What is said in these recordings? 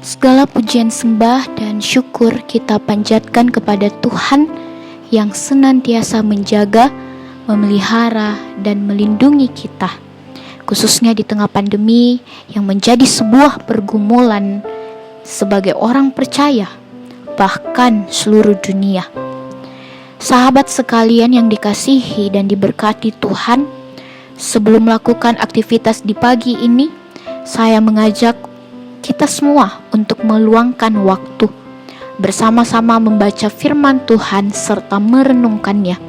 Segala pujian sembah dan syukur kita panjatkan kepada Tuhan yang senantiasa menjaga, memelihara, dan melindungi kita, khususnya di tengah pandemi yang menjadi sebuah pergumulan sebagai orang percaya, bahkan seluruh dunia. Sahabat sekalian yang dikasihi dan diberkati Tuhan, sebelum melakukan aktivitas di pagi ini, saya mengajak kita semua untuk meluangkan waktu bersama-sama membaca firman Tuhan serta merenungkannya.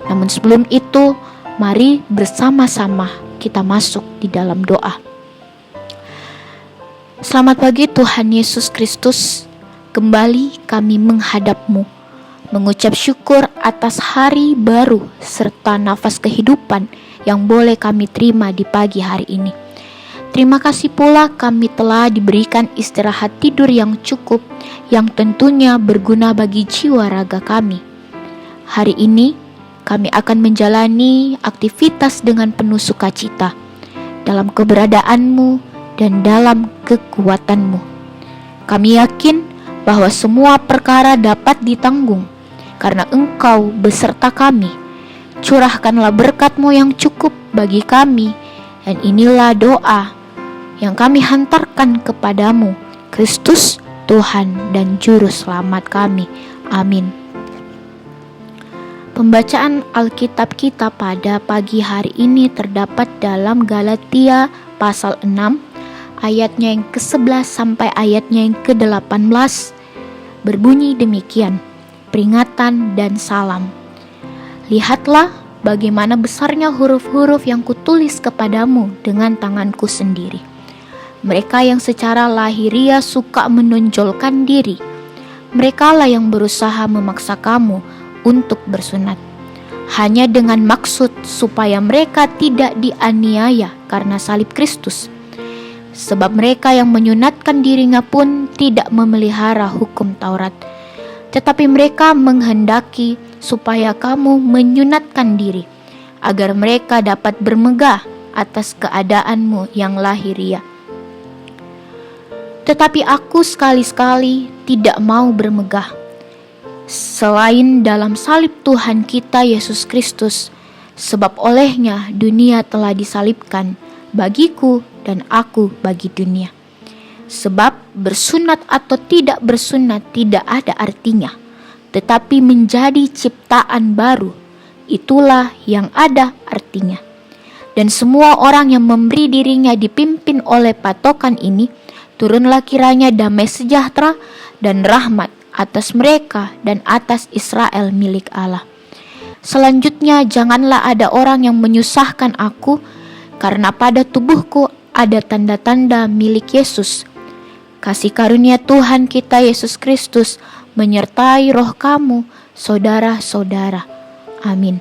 Namun sebelum itu, mari bersama-sama kita masuk di dalam doa. Selamat pagi Tuhan Yesus Kristus, kembali kami menghadap-Mu, mengucap syukur atas hari baru serta nafas kehidupan yang boleh kami terima di pagi hari ini. Terima kasih pula kami telah diberikan istirahat tidur yang cukup, yang tentunya berguna bagi jiwa raga kami. Hari ini kami akan menjalani aktivitas dengan penuh sukacita, dalam keberadaanmu dan dalam kekuatanmu. Kami yakin bahwa semua perkara dapat ditanggung, karena Engkau beserta kami. Curahkanlah berkat-Mu yang cukup bagi kami, dan inilah doa yang kami hantarkan kepadamu, Kristus, Tuhan dan Juru Selamat kami. Amin. Pembacaan Alkitab kita pada pagi hari ini terdapat dalam Galatia pasal 6, ayatnya yang ke-11 sampai ayatnya yang ke-18, berbunyi demikian, peringatan dan salam. Lihatlah bagaimana besarnya huruf-huruf yang kutulis kepadamu dengan tanganku sendiri. Mereka yang secara lahiriah suka menonjolkan diri, merekalah yang berusaha memaksa kamu untuk bersunat, hanya dengan maksud supaya mereka tidak dianiaya karena salib Kristus. Sebab mereka yang menyunatkan dirinya pun tidak memelihara hukum Taurat, tetapi mereka menghendaki supaya kamu menyunatkan diri, agar mereka dapat bermegah atas keadaanmu yang lahiriah. Tetapi aku sekali-sekali tidak mau bermegah, selain dalam salib Tuhan kita Yesus Kristus, sebab olehnya dunia telah disalibkan bagiku dan aku bagi dunia. Sebab bersunat atau tidak bersunat tidak ada artinya, tetapi menjadi ciptaan baru, itulah yang ada artinya. Dan semua orang yang memberi dirinya dipimpin oleh patokan ini, turunlah kiranya damai sejahtera dan rahmat atas mereka dan atas Israel milik Allah. Selanjutnya janganlah ada orang yang menyusahkan aku, karena pada tubuhku ada tanda-tanda milik Yesus. Kasih karunia Tuhan kita Yesus Kristus menyertai roh kamu, saudara-saudara. Amin.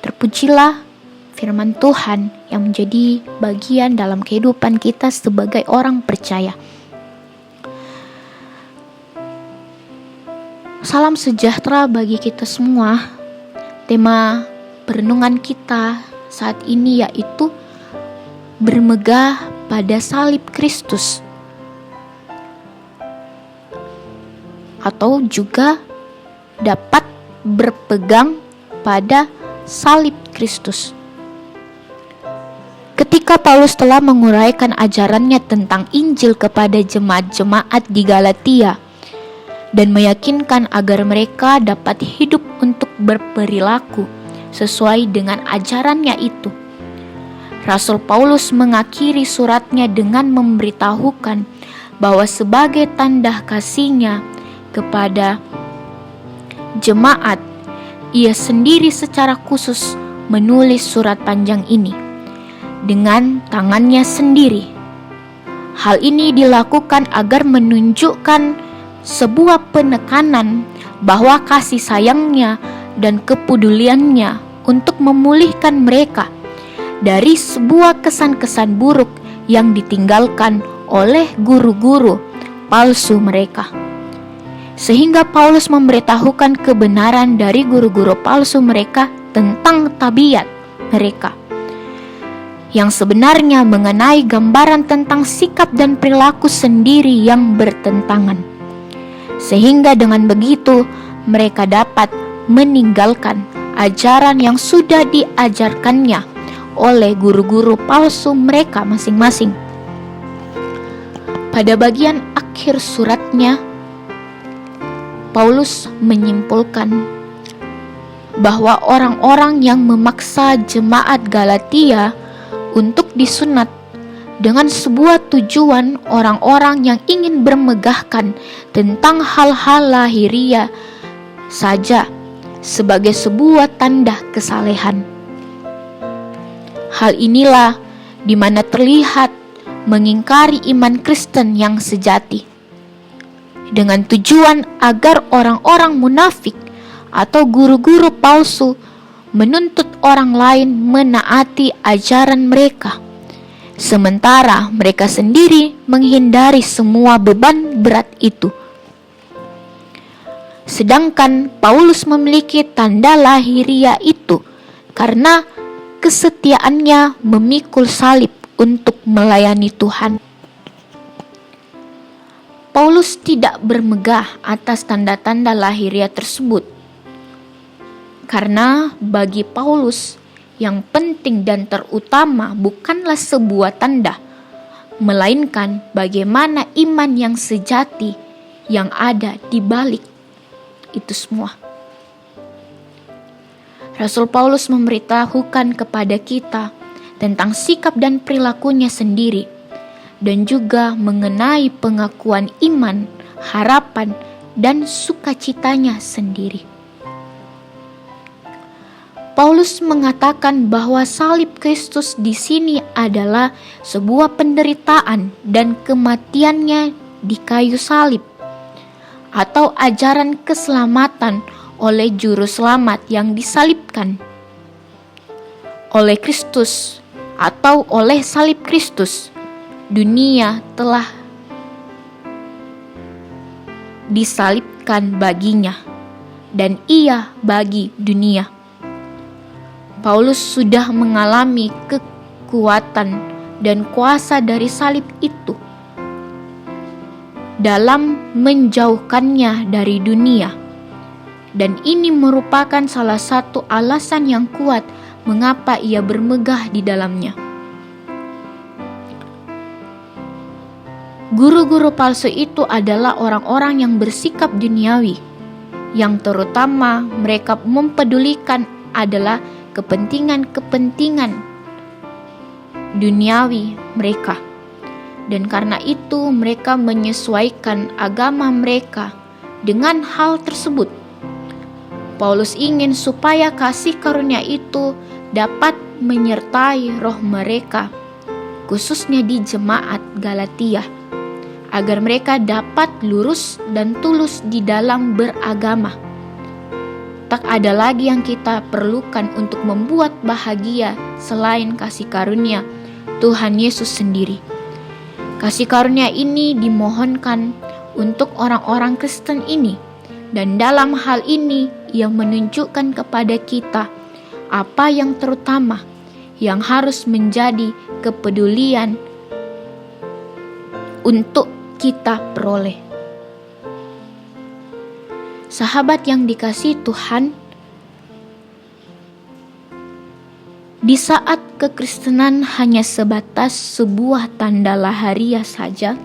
Terpujilah firman Tuhan yang menjadi bagian dalam kehidupan kita sebagai orang percaya. Salam sejahtera bagi kita semua. Tema perenungan kita saat ini yaitu bermegah pada salib Kristus, atau juga dapat berpegang pada salib Kristus. Ketika Paulus telah menguraikan ajarannya tentang Injil kepada jemaat-jemaat di Galatia dan meyakinkan agar mereka dapat hidup untuk berperilaku sesuai dengan ajarannya itu, Rasul Paulus mengakhiri suratnya dengan memberitahukan bahwa sebagai tanda kasihnya kepada jemaat, ia sendiri secara khusus menulis surat panjang ini dengan tangannya sendiri. Hal ini dilakukan agar menunjukkan sebuah penekanan bahwa kasih sayangnya dan kepeduliannya untuk memulihkan mereka dari sebuah kesan-kesan buruk yang ditinggalkan oleh guru-guru palsu mereka. Sehingga Paulus memberitahukan kebenaran dari guru-guru palsu mereka tentang tabiat mereka. yang sebenarnya mengenai gambaran tentang sikap dan perilaku sendiri yang bertentangan. Sehingga dengan begitu mereka dapat meninggalkan ajaran yang sudah diajarkannya oleh guru-guru palsu mereka masing-masing. Pada bagian akhir suratnya, Paulus menyimpulkan bahwa orang-orang yang memaksa jemaat Galatia untuk disunat dengan sebuah tujuan, orang-orang yang ingin bermegahkan tentang hal-hal lahiriah saja sebagai sebuah tanda kesalehan. Hal inilah di mana terlihat mengingkari iman Kristen yang sejati, dengan tujuan agar orang-orang munafik atau guru-guru palsu menuntut orang lain menaati ajaran mereka, sementara mereka sendiri menghindari semua beban berat itu. Sedangkan Paulus memiliki tanda lahiriah itu karena kesetiaannya memikul salib untuk melayani Tuhan. Paulus tidak bermegah atas tanda-tanda lahiriah tersebut, karena bagi Paulus yang penting dan terutama bukanlah sebuah tanda, melainkan bagaimana iman yang sejati yang ada di balik itu semua. Rasul Paulus memberitahukan kepada kita tentang sikap dan perilakunya sendiri, dan juga mengenai pengakuan iman, harapan, dan sukacitanya sendiri. Paulus mengatakan bahwa salib Kristus di sini adalah sebuah penderitaan dan kematiannya di kayu salib, atau ajaran keselamatan oleh juru selamat yang disalibkan oleh Kristus atau oleh salib Kristus. Dunia telah disalibkan baginya, dan ia bagi dunia. Paulus sudah mengalami kekuatan dan kuasa dari salib itu dalam menjauhkannya dari dunia, dan ini merupakan salah satu alasan yang kuat mengapa ia bermegah di dalamnya. Guru-guru palsu itu adalah orang-orang yang bersikap duniawi, yang terutama mereka mempedulikan adalah kepentingan-kepentingan duniawi mereka, dan karena itu mereka menyesuaikan agama mereka dengan hal tersebut. Paulus ingin supaya kasih karunia itu dapat menyertai roh mereka, khususnya di jemaat Galatia, agar mereka dapat lurus dan tulus di dalam beragama. Tak ada lagi yang kita perlukan untuk membuat bahagia selain kasih karunia Tuhan Yesus sendiri. Kasih karunia ini dimohonkan untuk orang-orang Kristen ini, dan dalam hal ini ia menunjukkan kepada kita apa yang terutama yang harus menjadi kepedulian untuk kita peroleh. Sahabat yang dikasihi Tuhan, di saat kekristenan hanya sebatas sebuah tanda lahiriah saja,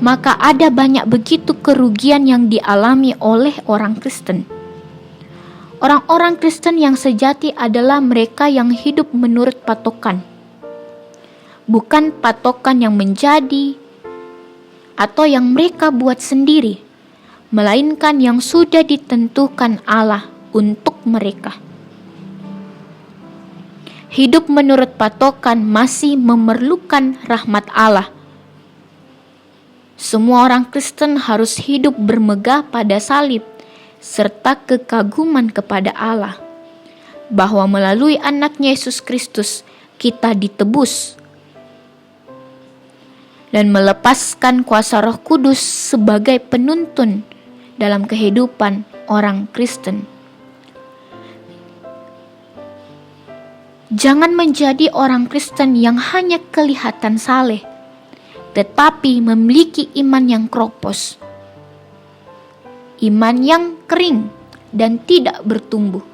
maka ada banyak begitu kerugian yang dialami oleh orang Kristen. Orang-orang Kristen yang sejati adalah mereka yang hidup menurut patokan, bukan patokan yang menjadi atau yang mereka buat sendiri, melainkan yang sudah ditentukan Allah untuk mereka. Hidup menurut patokan masih memerlukan rahmat Allah. Semua orang Kristen harus hidup bermegah pada salib serta kekaguman kepada Allah, bahwa melalui anaknya Yesus Kristus kita ditebus dan melepaskan kuasa Roh Kudus sebagai penuntun dalam kehidupan orang Kristen. Jangan menjadi orang Kristen yang hanya kelihatan saleh, tetapi memiliki iman yang kropos, iman yang kering dan tidak bertumbuh.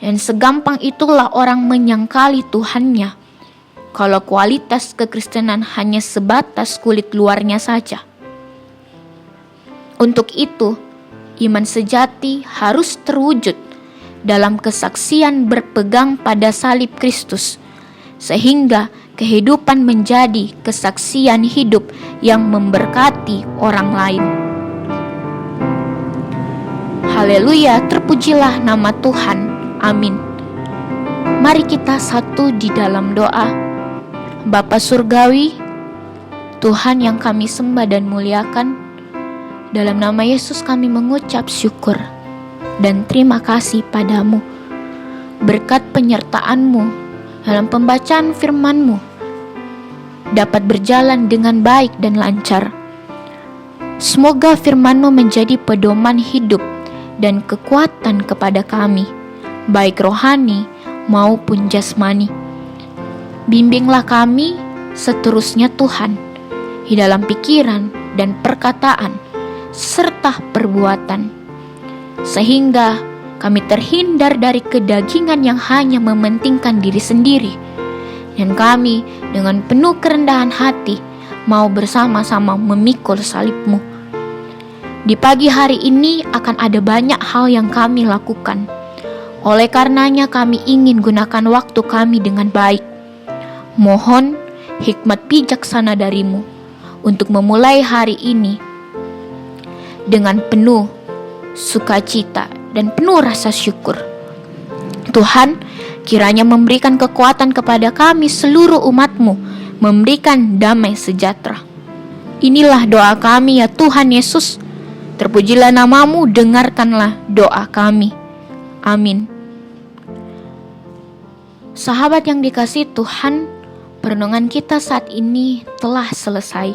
Dan segampang itulah orang menyangkali Tuhannya, kalau kualitas kekristenan hanya sebatas kulit luarnya saja. Untuk itu, iman sejati harus terwujud dalam kesaksian berpegang pada salib Kristus, sehingga kehidupan menjadi kesaksian hidup yang memberkati orang lain. Haleluya, terpujilah nama Tuhan. Amin. Mari kita satu di dalam doa. Bapa Surgawi, Tuhan yang kami sembah dan muliakan, dalam nama Yesus kami mengucap syukur dan terima kasih padamu. Berkat penyertaan-Mu dalam pembacaan firman-Mu dapat berjalan dengan baik dan lancar. Semoga firman-Mu menjadi pedoman hidup dan kekuatan kepada kami, baik rohani maupun jasmani. Bimbinglah kami seterusnya Tuhan, di dalam pikiran dan perkataan, serta perbuatan, sehingga kami terhindar dari kedagingan yang hanya mementingkan diri sendiri, dan kami dengan penuh kerendahan hati mau bersama-sama memikul salib-Mu. Di pagi hari ini akan ada banyak hal yang kami lakukan. Oleh karenanya kami ingin gunakan waktu kami dengan baik. Mohon hikmat bijaksana dari-Mu untuk memulai hari ini dengan penuh sukacita dan penuh rasa syukur. Tuhan, kiranya memberikan kekuatan kepada kami seluruh umat-Mu, memberikan damai sejahtera. Inilah doa kami ya Tuhan Yesus. Terpujilah nama-Mu, dengarkanlah doa kami. Amin. Sahabat yang dikasihi Tuhan, perenungan kita saat ini telah selesai.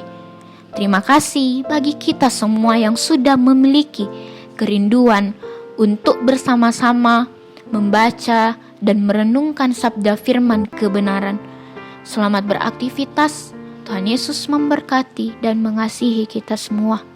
Terima kasih bagi kita semua yang sudah memiliki kerinduan untuk bersama-sama membaca dan merenungkan sabda firman kebenaran. Selamat beraktivitas. Tuhan Yesus memberkati dan mengasihi kita semua.